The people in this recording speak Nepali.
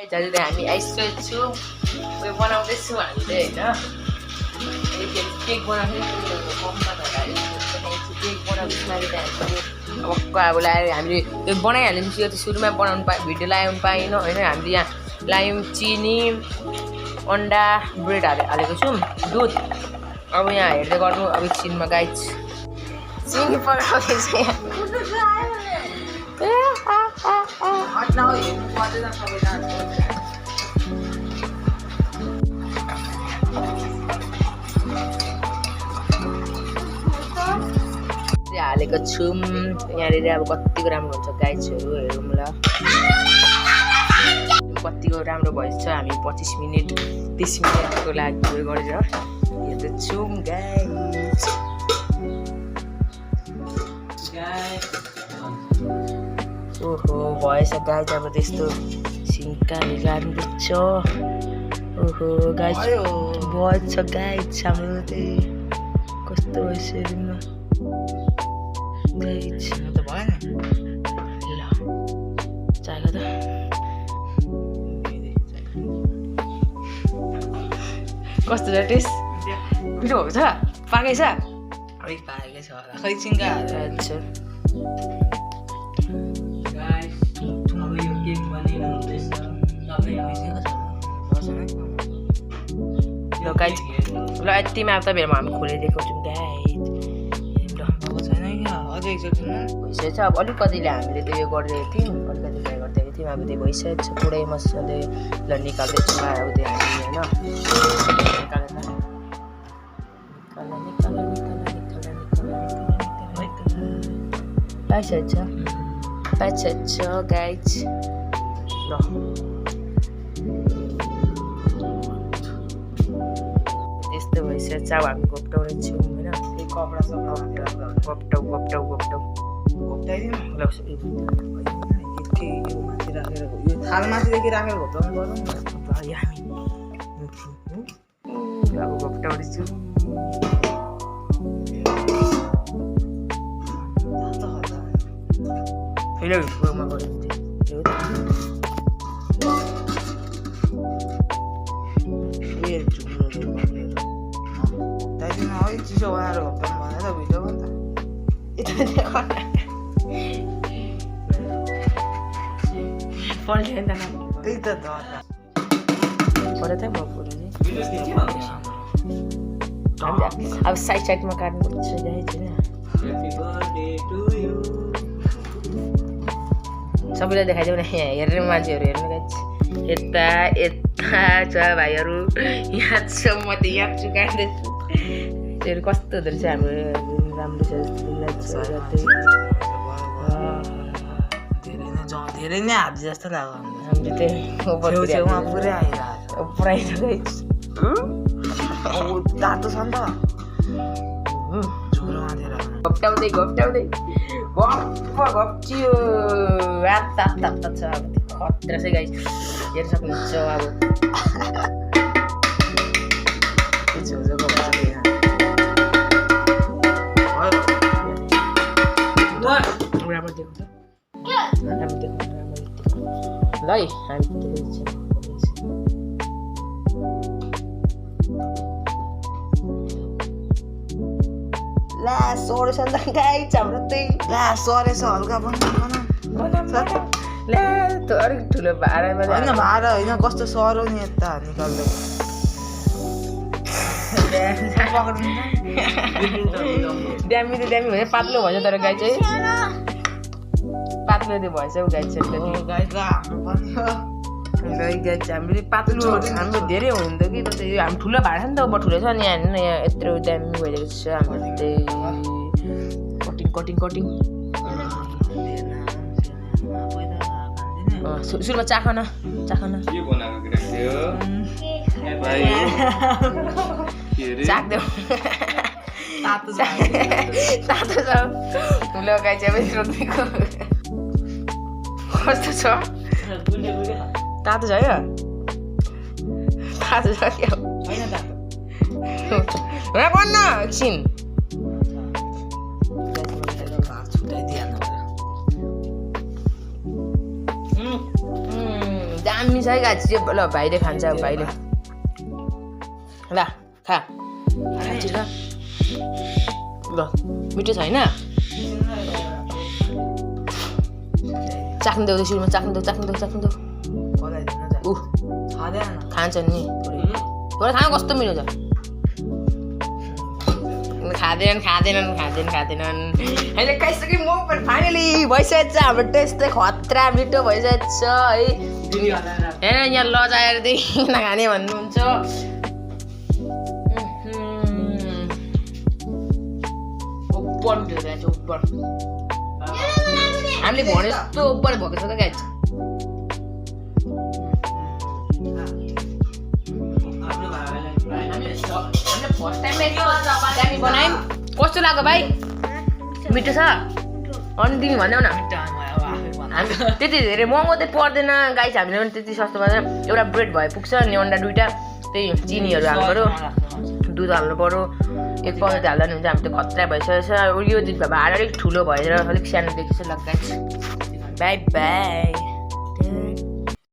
हजुर हामी आइसकेको छौँ उयो बनाउँदैछौँ हामीले होइन केक बनाउँदैछौँ केक बनाउँदैछौँ अहिले अब लाएर हामीले त्यो बनाइहाल्यौँ त्यो सुरुमा बनाउनु भिडियो लगाउनु पाएन होइन हामीले यहाँ लायौँ चिनी अन्डा ब्रेड हालेको छौँ दुध अब यहाँ हेर्दै गर्नु अब एकछिनमा गाइज चिनी पकाउँदैछ हालेको छौँ यहाँनिर अब कतिको राम्रो हुन्छ गाइजहरू हेरौँ ल कतिको राम्रो भएछ हामी 25 मिनट 30 मिनटको लागि उयो गरेर हेर्दैछौँ गाइज ओहो भएछ गाइज अब त्यस्तो सिन्काले लाग्दैछ ओहो गाइज भएछ गाइज हाम्रो त्यही कस्तो भएछ हेरौँ गाइज त भएन ल चाल त कस्तो छ टेस्ट मिठो भएको छ पाकेछ अलिक पाकेकै छ होला खै सिन्का अच्छा ल गाइज ल यतिमा अब तपाईँहरूमा हामी खोलिदिएको छौँ गाइज भइसकेको छ अब अलिकतिले हामीले त्यो उयो गरिदिएको थियौँ अलिकति उयो गरिदिएको थियौँ अब त्यो भइसकेको छ पुरै मजाले ल निकाल्दैछौँ अब त्यो हामी होइन पाइसकेको छ गाइज ल त्यस्तो भइसकेको छ अब हामी घोप्टाउने छौँ होइन त्यही कपडा सपडा घोप्टाउ ल माथि राखेर यो थाल माथिदेखि राखेर घोप्टाउनु गरौँ हामी अब घोप्टाउँदैछौँ होइन फुलमा गरिदिन्छु अलिक चिसो बनाएर घोप्टाउनु भनेर भिडियो त पल्ट्यो नि त त्यही त पऱ्यो त म अब साइडमा काट्नुपर्छ गाइज होइन सबैलाई देखाइदिउँ न यहाँ हेर्ने मान्छेहरू हेर्नु गाइज यता छ भाइहरू यहाँ छ म त यहाँ छु काट्दैछु त्योहरू कस्तो हुँदो रहेछ हाम्रो राम्रो छ धेरै नै हात जस्तो लाग्यो हामीले त्यही छेउमा पुरै आइरहेको पुरै गाइज तातो छ नि त झुरोमातिर घोप्टाउँदै घोप्टियो तातो छ अब खतरा चाहिँ गाइज हेर्न सक्नुहुन्छ अब राम्रो देखाउँछ ल है हामी ला सरेछ नि त गाइज हाम्रो त्यही ला सरेछ हल्का ला त्यो अलिक ठुलो भाँडामा होइन भाँडा होइन कस्तो सरो नि यता निकाल्दै ड्यामी भएछ पातलो भएछ तर गाई चाहिँ पातलो त्यो भएछ गाई चाहिँ हामीले पातलो हाम्रो धेरै हुनुहुन्थ्यो कि त यो हाम्रो ठुलो भाँडा नि त अब ठुलो छ नि यहाँ हेर्नु न यहाँ यत्रो ड्यामी भइरहेको छ हाम्रो त्यही कटिङ सुरुमा चाखन चाख्देऊ तातो छ ठुलो गाई चाहिँ रोकिदिएको कस्तो छ तातो छ होइन तातो छ क्या भन्न एकछिन दामी छ है गाइस यो ल भाइले खान्छ अब भाइले ल खा ल मिठो छैन चाख्नु देऊ सुरुमा चाख्नु देऊ ऊ खान्छ नि थोरै खानु कस्तो मिठो छ खाँदैनन् अहिले खाइसक्यो म पनि फाइनली भइसकेको छ हाम्रो टेस्ट चाहिँ खतरा मिठो भइसकेको छ है हेर यहाँ लजाएर देखि नखाने भन्नुहुन्छ ओपर मिठो छ ओपर हामीले भने जस्तो ओपर भएको छ त गाइस फर्स्ट टाइम दामी बनायौँ कस्तो लाग्यो भाइ मिठो छ अनि तिमी भन्देऊ न हामी त्यति धेरै महँगो चाहिँ पर्दैन गाइस हामीले पनि त्यति सस्तो पर्दैन एउटा ब्रेड भए पुग्छ अनि अन्डा दुइटा त्यही चिनीहरू हाल्नु पऱ्यो दुध हाल्नु पऱ्यो एक पाउन्ड हाल्दा नि हुन्छ हामी त खतरा भइसकेको छ यो भाडा अलिक ठुलो भएर अलिक सानो देखिन्छ ल गाइस बाई बाई